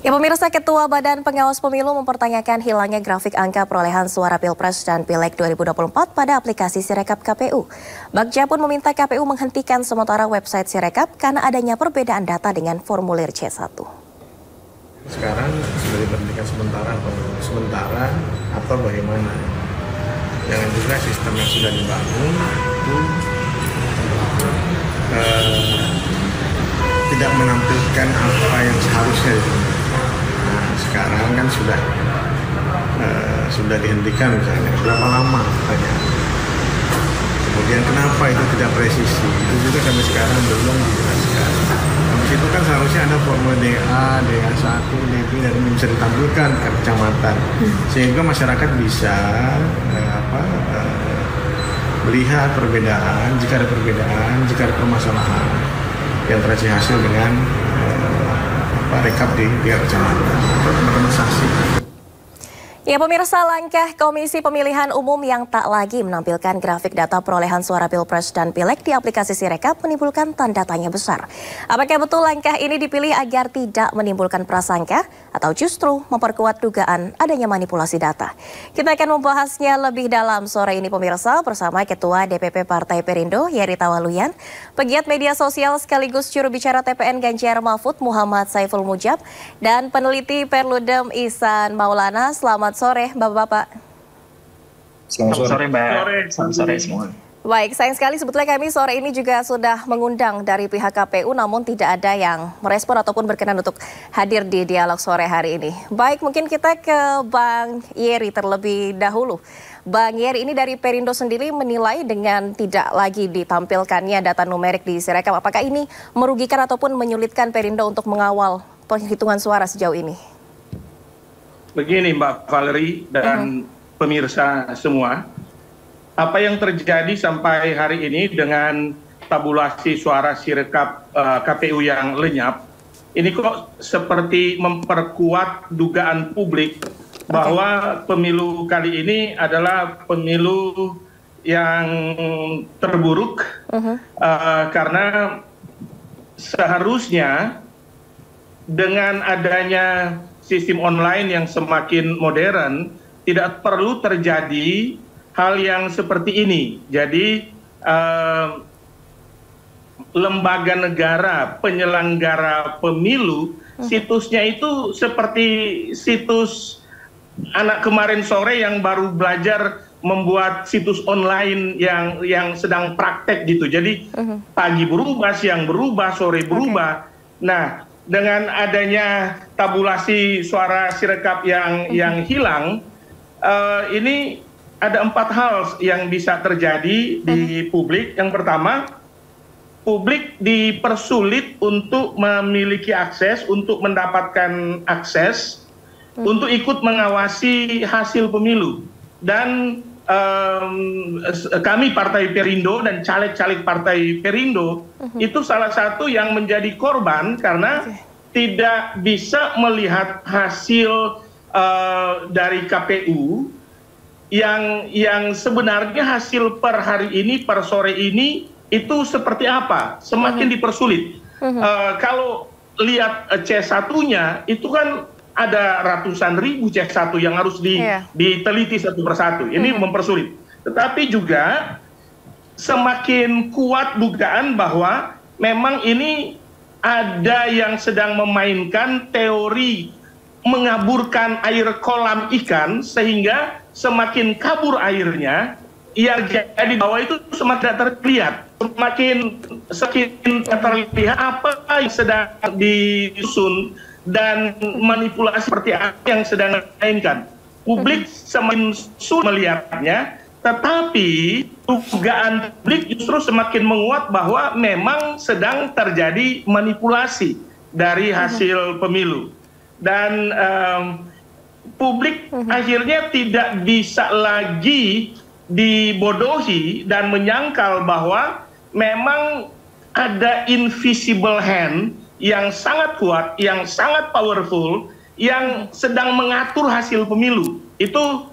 Ya pemirsa, Ketua Badan Pengawas Pemilu mempertanyakan hilangnya grafik angka perolehan suara Pilpres dan Pileg 2024 pada aplikasi Sirekap KPU. Bagja pun meminta KPU menghentikan sementara website Sirekap karena adanya perbedaan data dengan formulir C1. Sekarang sudah diberhentikan sementara atau bagaimana? Jangan juga sistem yang sudah dibangun itu tidak menampilkan apa yang seharusnya ditampilkan. Nah, sekarang kan sudah dihentikan misalnya. Berapa lama tanya? Kemudian kenapa itu tidak presisi? Itu juga sampai sekarang belum dijelaskan. Habis itu kan seharusnya ada formulir DA, DA1, DB dan bisa ditampilkan ke kecamatan, sehingga masyarakat bisa melihat perbedaan, jika ada perbedaan, jika ada permasalahan yang terjadi hasil dengan rekap di pihak kecamatan atau teman-teman saksi. Ya pemirsa, langkah Komisi Pemilihan Umum yang tak lagi menampilkan grafik data perolehan suara Pilpres dan Pileg di aplikasi Sirekap menimbulkan tanda tanya besar. Apakah betul langkah ini dipilih agar tidak menimbulkan prasangka atau justru memperkuat dugaan adanya manipulasi data? Kita akan membahasnya lebih dalam sore ini pemirsa bersama Ketua DPP Partai Perindo Yeri Tawaluyan, pegiat media sosial sekaligus juru bicara TPN Ganjar Mahfud Muhammad Saiful Mujab, dan peneliti Perludem Ihsan Maulana. Selamat sore Bapak-Bapak. Selamat sore Mbak. Selamat sore semua. Baik, sayang sekali sebetulnya kami sore ini juga sudah mengundang dari pihak KPU, namun tidak ada yang merespon ataupun berkenan untuk hadir di dialog sore hari ini. Baik, mungkin kita ke Bang Yeri terlebih dahulu. Bang Yeri, ini dari Perindo sendiri menilai dengan tidak lagi ditampilkannya data numerik di Sirekap, apakah ini merugikan ataupun menyulitkan Perindo untuk mengawal penghitungan suara sejauh ini? Begini Mbak Valerie dan pemirsa semua, apa yang terjadi sampai hari ini dengan tabulasi suara Sirekap KPU yang lenyap, ini kok seperti memperkuat dugaan publik bahwa pemilu kali ini adalah pemilu yang terburuk karena seharusnya dengan adanya sistem online yang semakin modern, tidak perlu terjadi hal yang seperti ini. Jadi lembaga negara penyelenggara pemilu, situsnya itu seperti situs anak kemarin sore yang baru belajar membuat situs online yang sedang praktek gitu. Jadi pagi berubah, siang berubah, sore berubah. Nah, dengan adanya tabulasi suara Sirekap yang hilang, ini ada 4 hal yang bisa terjadi di publik. Yang pertama, publik dipersulit untuk memiliki akses, untuk mendapatkan akses, untuk ikut mengawasi hasil pemilu. Dan kami Partai Perindo dan caleg-caleg Partai Perindo itu salah satu yang menjadi korban karena tidak bisa melihat hasil dari KPU yang sebenarnya hasil per hari ini, per sore ini itu seperti apa, semakin dipersulit. Kalau lihat C1-nya itu kan ada ratusan ribu C1 yang harus diteliti satu persatu. Ini mempersulit. Tetapi juga semakin kuat dugaan bahwa memang ini ada yang sedang memainkan teori mengaburkan air kolam ikan sehingga semakin kabur airnya, yang jadi bawah itu semakin terlihat. Semakin terlihat apa yang sedang disusun dan manipulasi seperti apa yang sedang dimainkan. Publik semakin sulit melihatnya, tetapi dugaan publik justru semakin menguat bahwa memang sedang terjadi manipulasi dari hasil pemilu. Dan publik akhirnya tidak bisa lagi dibodohi dan menyangkal bahwa memang ada invisible hand yang sangat kuat, yang sangat powerful, yang sedang mengatur hasil pemilu. Itu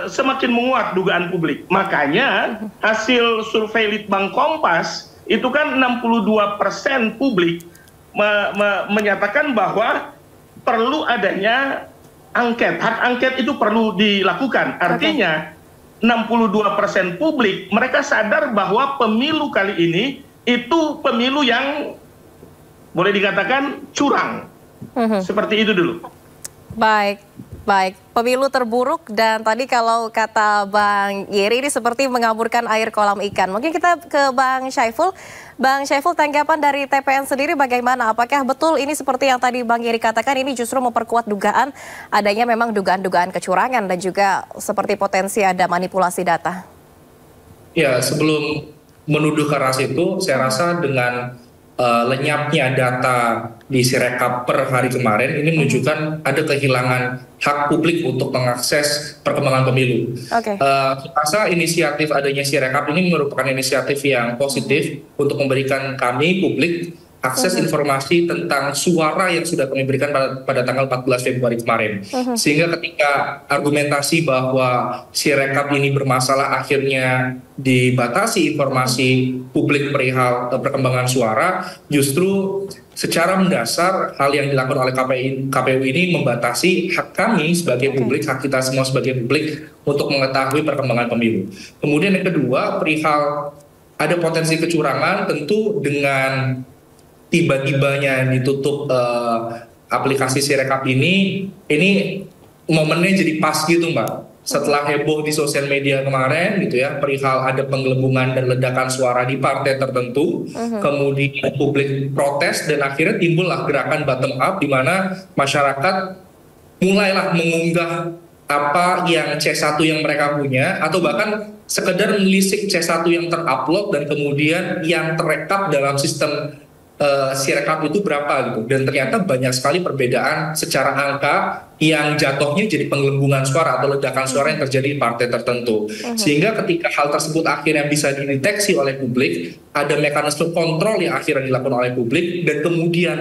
semakin menguat dugaan publik. Makanya hasil survei Litbang Kompas itu kan 62% publik menyatakan bahwa perlu adanya angket. Hak angket itu perlu dilakukan. Artinya 62% publik mereka sadar bahwa pemilu kali ini itu pemilu yang boleh dikatakan curang. Seperti itu dulu. Baik, baik. Pemilu terburuk dan tadi kalau kata Bang Yeri ini seperti mengaburkan air kolam ikan. Mungkin kita ke Bang Syaiful. Bang Syaiful, tanggapan dari TPN sendiri bagaimana? Apakah betul ini seperti yang tadi Bang Yeri katakan ini justru memperkuat dugaan adanya memang dugaan-dugaan kecurangan dan juga seperti potensi ada manipulasi data? Ya, sebelum menuduh ke arah itu, saya rasa dengan lenyapnya data di Sirekap per hari kemarin ini menunjukkan ada kehilangan hak publik untuk mengakses perkembangan pemilu. Saya rasa inisiatif adanya Sirekap ini merupakan inisiatif yang positif untuk memberikan kami publik akses informasi tentang suara yang sudah kami berikan pada tanggal 14 Februari kemarin. Sehingga ketika argumentasi bahwa Sirekap ini bermasalah akhirnya dibatasi informasi publik perihal perkembangan suara, justru secara mendasar hal yang dilakukan oleh KPU ini membatasi hak kami sebagai publik, hak kita semua sebagai publik untuk mengetahui perkembangan pemilu. Kemudian yang kedua, perihal ada potensi kecurangan, tentu dengan tiba-tibanya ditutup aplikasi Sirekap ini momennya jadi pas gitu Mbak. Setelah heboh di sosial media kemarin gitu ya, perihal ada penggelembungan dan ledakan suara di partai tertentu, kemudian publik protes dan akhirnya timbullah gerakan bottom up di mana masyarakat mulailah mengunggah apa yang C1 yang mereka punya atau bahkan sekedar menelisik C1 yang terupload dan kemudian yang terekap dalam sistem Sirekap itu berapa gitu, dan ternyata banyak sekali perbedaan secara angka yang jatuhnya jadi penggelembungan suara atau ledakan suara yang terjadi di partai tertentu. Sehingga ketika hal tersebut akhirnya bisa dideteksi oleh publik, ada mekanisme kontrol yang akhirnya dilakukan oleh publik, dan kemudian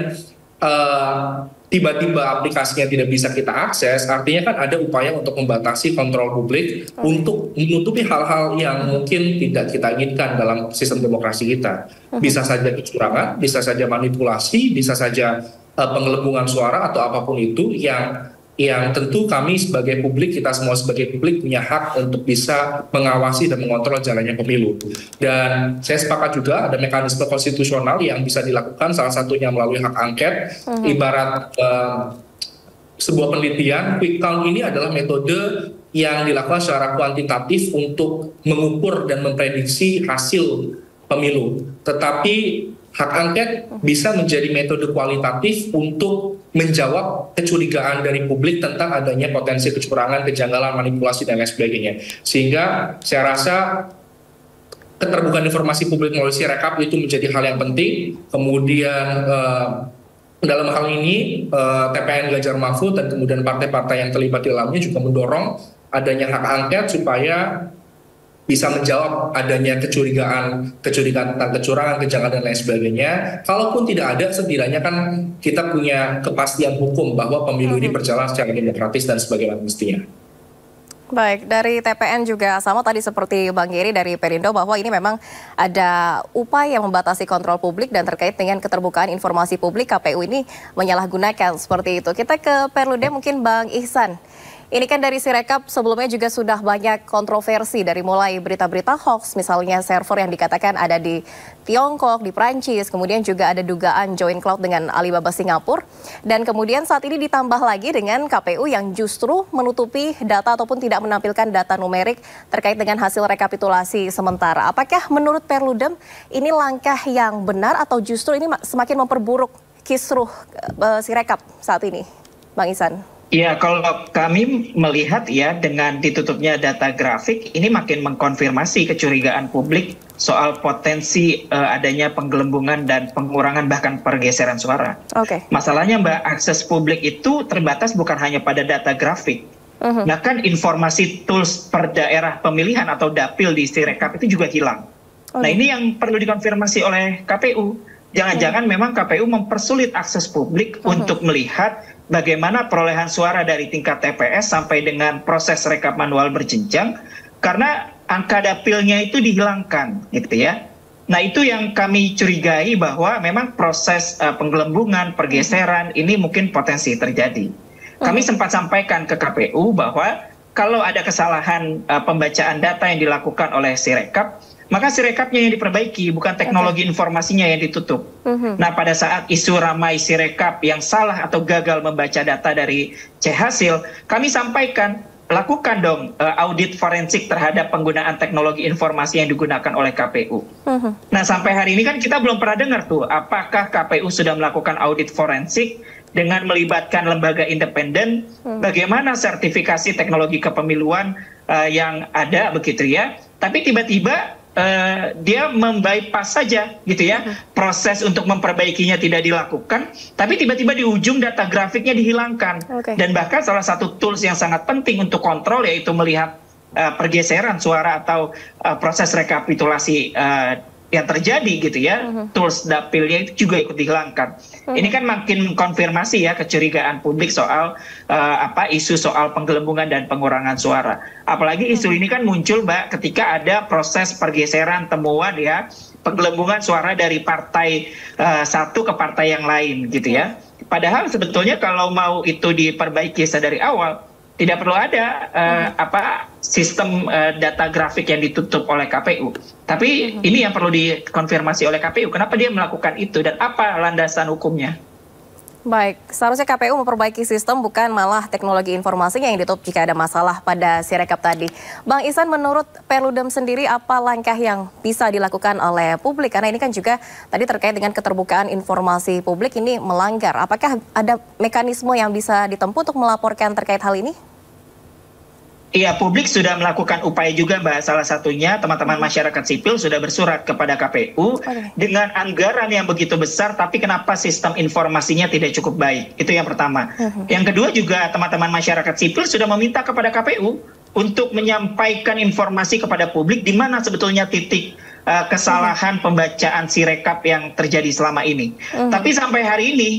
tiba-tiba aplikasinya tidak bisa kita akses, artinya kan ada upaya untuk membatasi kontrol publik untuk menutupi hal-hal yang mungkin tidak kita inginkan dalam sistem demokrasi kita. Bisa saja kecurangan, bisa saja manipulasi, bisa saja penggelembungan suara atau apapun itu yang tentu kami sebagai publik, kita semua sebagai publik punya hak untuk bisa mengawasi dan mengontrol jalannya pemilu. Dan saya sepakat juga ada mekanisme konstitusional yang bisa dilakukan, salah satunya melalui hak angket. Ibarat sebuah penelitian, quick count ini adalah metode yang dilakukan secara kuantitatif untuk mengukur dan memprediksi hasil pemilu. Tetapi hak angket bisa menjadi metode kualitatif untuk menjawab kecurigaan dari publik tentang adanya potensi kecurangan, kejanggalan, manipulasi, dan lain sebagainya. Sehingga saya rasa keterbukaan informasi publik melalui Sirekap itu menjadi hal yang penting. Kemudian dalam hal ini TPN Ganjar Mahfud dan kemudian partai-partai yang terlibat di dalamnya juga mendorong adanya hak angket supaya bisa menjawab adanya kecurigaan tentang kecurangan, kejanggalan dan lain sebagainya. Kalaupun tidak ada, setidaknya kan kita punya kepastian hukum bahwa pemilu ini berjalan secara demokratis dan sebagaimana mestinya. Baik, dari TPN juga sama tadi seperti Bang Yeri dari Perindo bahwa ini memang ada upaya membatasi kontrol publik dan terkait dengan keterbukaan informasi publik, KPU ini menyalahgunakan seperti itu. Kita ke Perludem, mungkin Bang Ihsan. Ini kan dari Sirekap sebelumnya juga sudah banyak kontroversi dari mulai berita-berita hoax, misalnya server yang dikatakan ada di Tiongkok, di Prancis, kemudian juga ada dugaan join cloud dengan Alibaba Singapura. Dan kemudian saat ini ditambah lagi dengan KPU yang justru menutupi data ataupun tidak menampilkan data numerik terkait dengan hasil rekapitulasi sementara. Apakah menurut Perludem ini langkah yang benar atau justru ini semakin memperburuk kisruh Sirekap saat ini, Bang Ihsan? Ya, kalau kami melihat ya dengan ditutupnya data grafik ini makin mengkonfirmasi kecurigaan publik soal potensi adanya penggelembungan dan pengurangan bahkan pergeseran suara. Masalahnya Mbak, akses publik itu terbatas bukan hanya pada data grafik. Bahkan informasi tools per daerah pemilihan atau dapil di Sirekap itu juga hilang. Nah ini yang perlu dikonfirmasi oleh KPU. Jangan-jangan memang KPU mempersulit akses publik untuk melihat bagaimana perolehan suara dari tingkat TPS sampai dengan proses rekap manual berjenjang, karena angka dapilnya itu dihilangkan, gitu ya. Nah, itu yang kami curigai bahwa memang proses penggelembungan, pergeseran ini mungkin potensi terjadi. Kami sempat sampaikan ke KPU bahwa kalau ada kesalahan pembacaan data yang dilakukan oleh Sirekap, maka Sirekapnya yang diperbaiki, bukan teknologi informasinya yang ditutup. Nah, pada saat isu ramai Sirekap yang salah atau gagal membaca data dari C-Hasil, kami sampaikan, lakukan dong audit forensik terhadap penggunaan teknologi informasi yang digunakan oleh KPU. Nah, sampai hari ini kan kita belum pernah dengar tuh, apakah KPU sudah melakukan audit forensik dengan melibatkan lembaga independen, bagaimana sertifikasi teknologi kepemiluan yang ada begitu ya. Tapi tiba-tiba dia membypass saja gitu ya, proses untuk memperbaikinya tidak dilakukan, tapi tiba-tiba di ujung data grafiknya dihilangkan. Dan bahkan salah satu tools yang sangat penting untuk kontrol yaitu melihat pergeseran suara atau proses rekapitulasi yang terjadi gitu ya, tools dapilnya itu juga ikut dihilangkan. Ini kan makin konfirmasi ya kecurigaan publik soal isu soal penggelembungan dan pengurangan suara. Apalagi isu ini kan muncul Mbak ketika ada proses pergeseran temuan ya, penggelembungan suara dari partai satu ke partai yang lain gitu ya. Padahal sebetulnya kalau mau itu diperbaiki sedari awal, tidak perlu ada sistem data grafik yang ditutup oleh KPU. Tapi ini yang perlu dikonfirmasi oleh KPU. Kenapa dia melakukan itu dan apa landasan hukumnya? Baik, seharusnya KPU memperbaiki sistem bukan malah teknologi informasinya yang ditutup jika ada masalah pada Sirekap tadi. Bang Ihsan, menurut Perludem sendiri apa langkah yang bisa dilakukan oleh publik? Karena ini kan juga tadi terkait dengan keterbukaan informasi publik ini melanggar. Apakah ada mekanisme yang bisa ditempuh untuk melaporkan terkait hal ini? Iya, publik sudah melakukan upaya juga Mbak. Salah satunya teman-teman masyarakat sipil sudah bersurat kepada KPU dengan anggaran yang begitu besar, tapi kenapa sistem informasinya tidak cukup baik? Itu yang pertama. Yang kedua juga teman-teman masyarakat sipil sudah meminta kepada KPU untuk menyampaikan informasi kepada publik di mana sebetulnya titik kesalahan pembacaan Sirekap yang terjadi selama ini. Tapi sampai hari ini,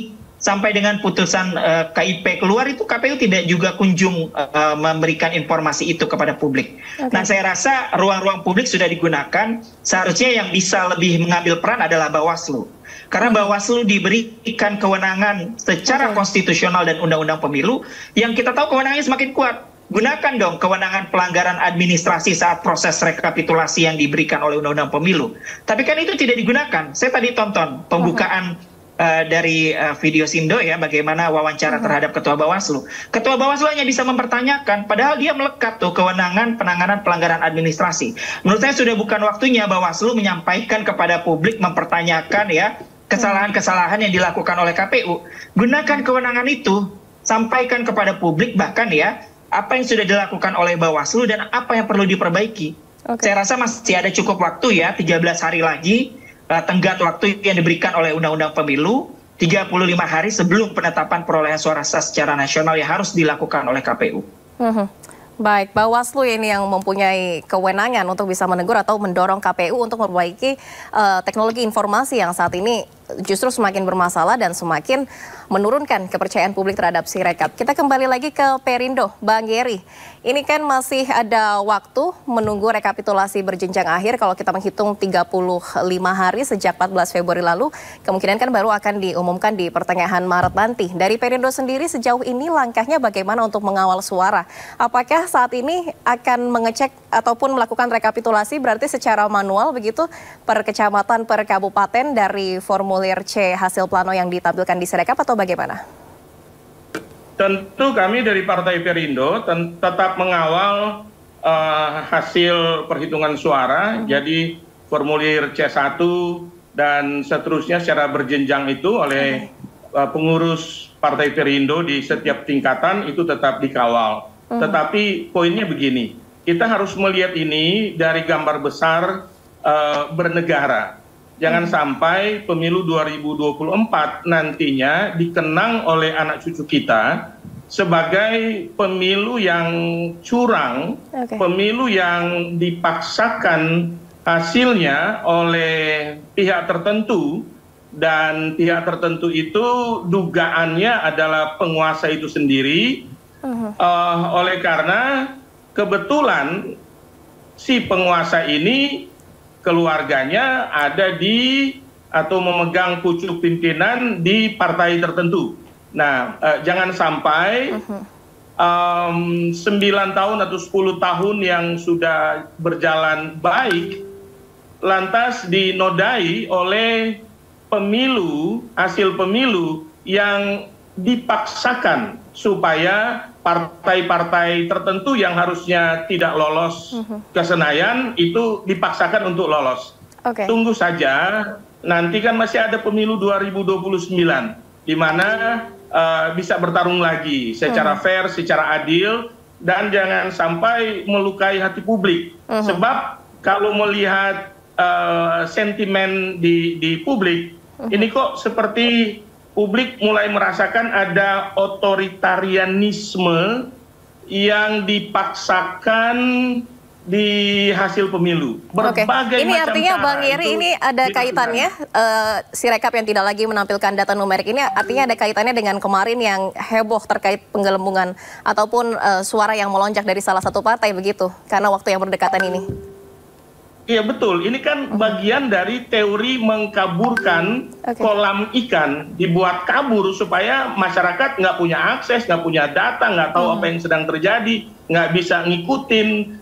sampai dengan putusan KIP keluar itu KPU tidak juga kunjung memberikan informasi itu kepada publik. Nah, saya rasa ruang-ruang publik sudah digunakan, seharusnya yang bisa lebih mengambil peran adalah Bawaslu. Karena Bawaslu diberikan kewenangan secara konstitusional dan undang-undang pemilu, yang kita tahu kewenangannya semakin kuat. Gunakan dong kewenangan pelanggaran administrasi saat proses rekapitulasi yang diberikan oleh undang-undang pemilu. Tapi kan itu tidak digunakan. Saya tadi tonton pembukaan dari video Sindo ya, bagaimana wawancara terhadap Ketua Bawaslu. Ketua Bawaslu hanya bisa mempertanyakan, padahal dia melekat tuh kewenangan penanganan pelanggaran administrasi. Menurut saya sudah bukan waktunya Bawaslu menyampaikan kepada publik, mempertanyakan ya kesalahan-kesalahan yang dilakukan oleh KPU. Gunakan kewenangan itu, sampaikan kepada publik bahkan ya, apa yang sudah dilakukan oleh Bawaslu dan apa yang perlu diperbaiki. Saya rasa masih ada cukup waktu ya, 13 hari lagi. Tenggat waktu yang diberikan oleh Undang-Undang Pemilu 35 hari sebelum penetapan perolehan suara sah secara nasional yang harus dilakukan oleh KPU. Baik, Bawaslu ini yang mempunyai kewenangan untuk bisa menegur atau mendorong KPU untuk memperbaiki teknologi informasi yang saat ini justru semakin bermasalah dan semakin menurunkan kepercayaan publik terhadap Sirekap. Kita kembali lagi ke Perindo, Bang Geri. Ini kan masih ada waktu menunggu rekapitulasi berjenjang akhir. Kalau kita menghitung 35 hari sejak 14 Februari lalu, kemungkinan kan baru akan diumumkan di pertengahan Maret nanti. Dari Perindo sendiri sejauh ini langkahnya bagaimana untuk mengawal suara? Apakah saat ini akan mengecek ataupun melakukan rekapitulasi berarti secara manual begitu per kecamatan, per kabupaten dari formulir C hasil plano yang ditampilkan di Sirekap atau bagaimana? Tentu kami dari Partai Perindo tetap mengawal hasil perhitungan suara, jadi formulir C1 dan seterusnya secara berjenjang itu oleh pengurus Partai Perindo di setiap tingkatan itu tetap dikawal. Tetapi poinnya begini, kita harus melihat ini dari gambar besar bernegara. Jangan sampai pemilu 2024 nantinya dikenang oleh anak cucu kita sebagai pemilu yang curang, pemilu yang dipaksakan hasilnya oleh pihak tertentu, dan pihak tertentu itu dugaannya adalah penguasa itu sendiri. Oleh karena kebetulan si penguasa ini keluarganya ada di atau memegang pucuk pimpinan di partai tertentu. Nah, jangan sampai 9 tahun atau 10 tahun yang sudah berjalan baik, lantas dinodai oleh hasil pemilu yang dipaksakan supaya partai-partai tertentu yang harusnya tidak lolos ke Senayan itu dipaksakan untuk lolos. Tunggu saja, nanti kan masih ada pemilu 2029 di mana bisa bertarung lagi secara fair, secara adil, dan jangan sampai melukai hati publik. Sebab kalau melihat sentimen di publik, ini kok seperti publik mulai merasakan ada otoritarianisme yang dipaksakan di hasil pemilu. Berbagai ini artinya Bang Yeri ini ada kaitannya Sirekap yang tidak lagi menampilkan data numerik ini artinya ada kaitannya dengan kemarin yang heboh terkait penggelembungan ataupun suara yang melonjak dari salah satu partai begitu karena waktu yang berdekatan ini. Iya betul, ini kan bagian dari teori mengkaburkan kolam ikan, dibuat kabur supaya masyarakat nggak punya akses, nggak punya data, nggak tahu apa yang sedang terjadi, nggak bisa ngikutin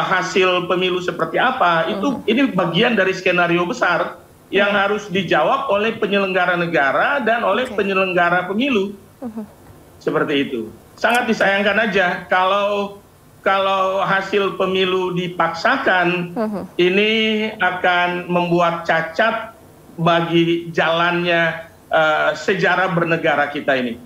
hasil pemilu seperti apa. Ini bagian dari skenario besar yang harus dijawab oleh penyelenggara negara dan oleh penyelenggara pemilu. Seperti itu. Sangat disayangkan aja kalau hasil pemilu dipaksakan, ini akan membuat cacat bagi jalannya sejarah bernegara kita ini.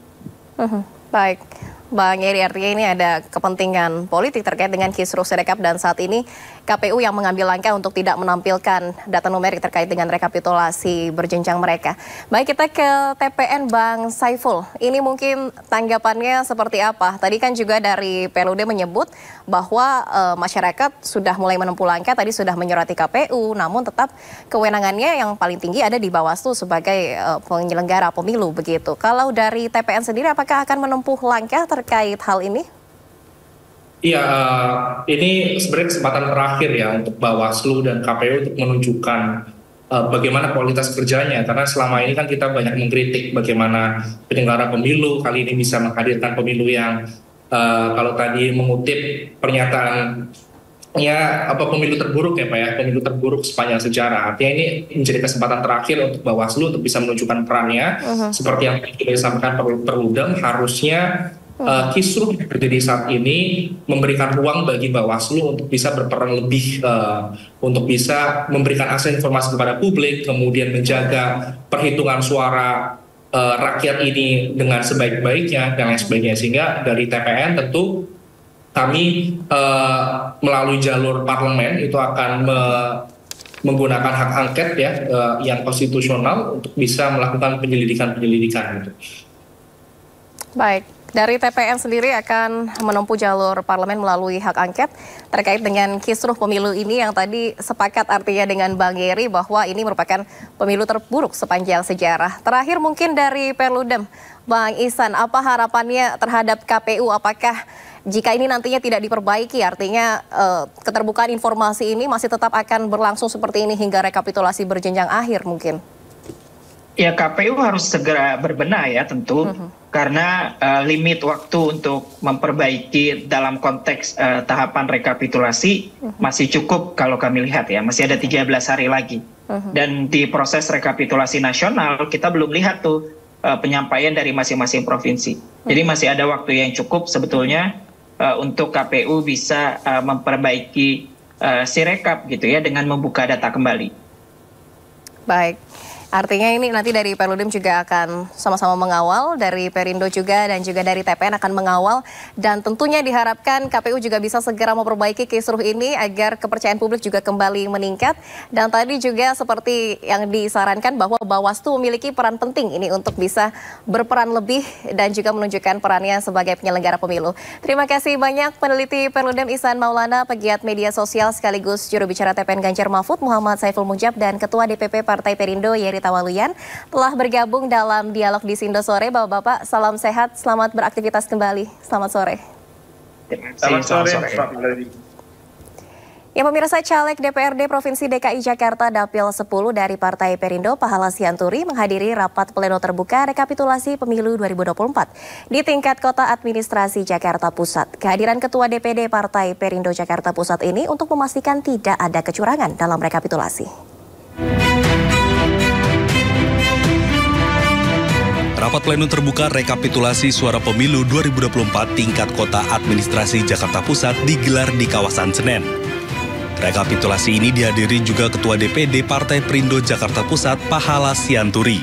Baik, Bang Yeri, artinya ini ada kepentingan politik terkait dengan kisruh Sirekap dan saat ini KPU yang mengambil langkah untuk tidak menampilkan data numerik terkait dengan rekapitulasi berjenjang mereka. Baik, kita ke TPN Bang Saiful. Ini mungkin tanggapannya seperti apa? Tadi kan juga dari PLUD menyebut bahwa masyarakat sudah mulai menempuh langkah, tadi sudah menyurati KPU, namun tetap kewenangannya yang paling tinggi ada di Bawaslu sebagai penyelenggara pemilu begitu. Kalau dari TPN sendiri apakah akan menempuh langkah terkait hal ini? Iya, ini sebenarnya kesempatan terakhir ya untuk Bawaslu dan KPU untuk menunjukkan bagaimana kualitas kerjanya. Karena selama ini kan kita banyak mengkritik bagaimana penyelenggara pemilu kali ini bisa menghadirkan pemilu yang kalau tadi mengutip pernyataan pemilu terburuk ya Pak ya, pemilu terburuk sepanjang sejarah. Artinya ini menjadi kesempatan terakhir untuk Bawaslu untuk bisa menunjukkan perannya. Seperti yang sudah disampaikan Perludem, harusnya kisruh yang terjadi saat ini memberikan ruang bagi Bawaslu untuk bisa berperan lebih, untuk bisa memberikan akses informasi kepada publik, kemudian menjaga perhitungan suara rakyat ini dengan sebaik-baiknya dan lain sebagainya. Sehingga dari TPN tentu kami melalui jalur parlemen itu akan menggunakan hak angket ya yang konstitusional untuk bisa melakukan penyelidikan gitu. Baik. Dari TPN sendiri akan menempuh jalur parlemen melalui hak angket terkait dengan kisruh pemilu ini yang tadi sepakat artinya dengan Bang Yeri bahwa ini merupakan pemilu terburuk sepanjang sejarah. Terakhir mungkin dari Perludem, Bang Ihsan, apa harapannya terhadap KPU? Apakah jika ini nantinya tidak diperbaiki artinya keterbukaan informasi ini masih tetap akan berlangsung seperti ini hingga rekapitulasi berjenjang akhir mungkin? Ya, KPU harus segera berbenah ya tentu, karena limit waktu untuk memperbaiki dalam konteks tahapan rekapitulasi masih cukup kalau kami lihat ya, masih ada 13 hari lagi. Dan di proses rekapitulasi nasional kita belum lihat tuh penyampaian dari masing-masing provinsi. Jadi masih ada waktu yang cukup sebetulnya untuk KPU bisa memperbaiki Sirekap gitu ya dengan membuka data kembali. Baik. Artinya ini nanti dari Perludem juga akan sama-sama mengawal, dari Perindo juga dan juga dari TPN akan mengawal dan tentunya diharapkan KPU juga bisa segera memperbaiki kisruh ini agar kepercayaan publik juga kembali meningkat. Dan tadi juga seperti yang disarankan bahwa Bawaslu memiliki peran penting ini untuk bisa berperan lebih dan juga menunjukkan perannya sebagai penyelenggara pemilu. Terima kasih banyak peneliti Perludem Ihsan Maulana, pegiat media sosial sekaligus juru bicara TPN Ganjar Mahfud Muhammad Saiful Mujab dan Ketua DPP Partai Perindo Yeri Tawaluyan telah bergabung dalam dialog di Sindo Sore. Bapak-bapak, salam sehat, selamat beraktivitas kembali. Selamat sore. Selamat sore. Ya pemirsa, caleg DPRD Provinsi DKI Jakarta Dapil 10 dari Partai Perindo Pahala Sianturi menghadiri rapat pleno terbuka rekapitulasi pemilu 2024 di tingkat Kota Administrasi Jakarta Pusat. Kehadiran Ketua DPD Partai Perindo Jakarta Pusat ini untuk memastikan tidak ada kecurangan dalam rekapitulasi. Rapat pleno terbuka rekapitulasi suara pemilu 2024 tingkat Kota Administrasi Jakarta Pusat digelar di kawasan Senen. Rekapitulasi ini dihadiri juga Ketua DPD Partai Perindo Jakarta Pusat, Pahala Sianturi.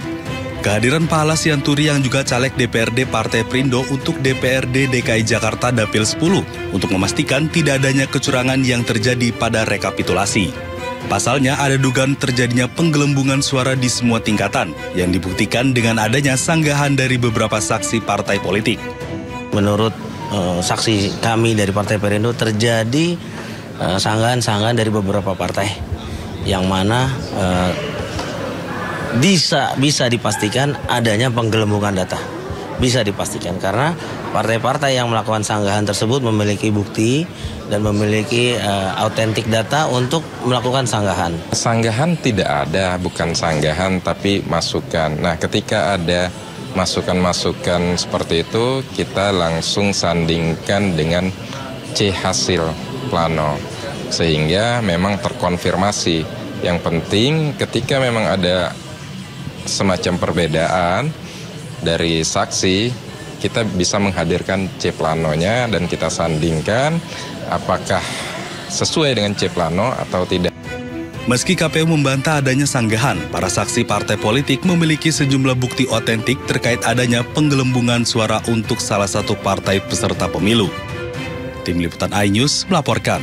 Kehadiran Pahala Sianturi yang juga caleg DPRD Partai Perindo untuk DPRD DKI Jakarta Dapil 10 untuk memastikan tidak adanya kecurangan yang terjadi pada rekapitulasi. Pasalnya ada dugaan terjadinya penggelembungan suara di semua tingkatan yang dibuktikan dengan adanya sanggahan dari beberapa saksi partai politik. Menurut saksi kami dari Partai Perindo terjadi sanggahan-sanggahan dari beberapa partai yang mana bisa dipastikan adanya penggelembungan data. Bisa dipastikan karena partai-partai yang melakukan sanggahan tersebut memiliki bukti dan memiliki autentik data untuk melakukan sanggahan. Sanggahan tidak ada, bukan sanggahan tapi masukan. Nah, ketika ada masukan-masukan seperti itu, kita langsung sandingkan dengan C hasil plano, sehingga memang terkonfirmasi. Yang penting ketika memang ada semacam perbedaan dari saksi, kita bisa menghadirkan C planonya dan kita sandingkan apakah sesuai dengan C plano atau tidak. Meski KPU membantah adanya sanggahan, para saksi partai politik memiliki sejumlah bukti otentik terkait adanya penggelembungan suara untuk salah satu partai peserta pemilu. Tim Liputan iNews melaporkan.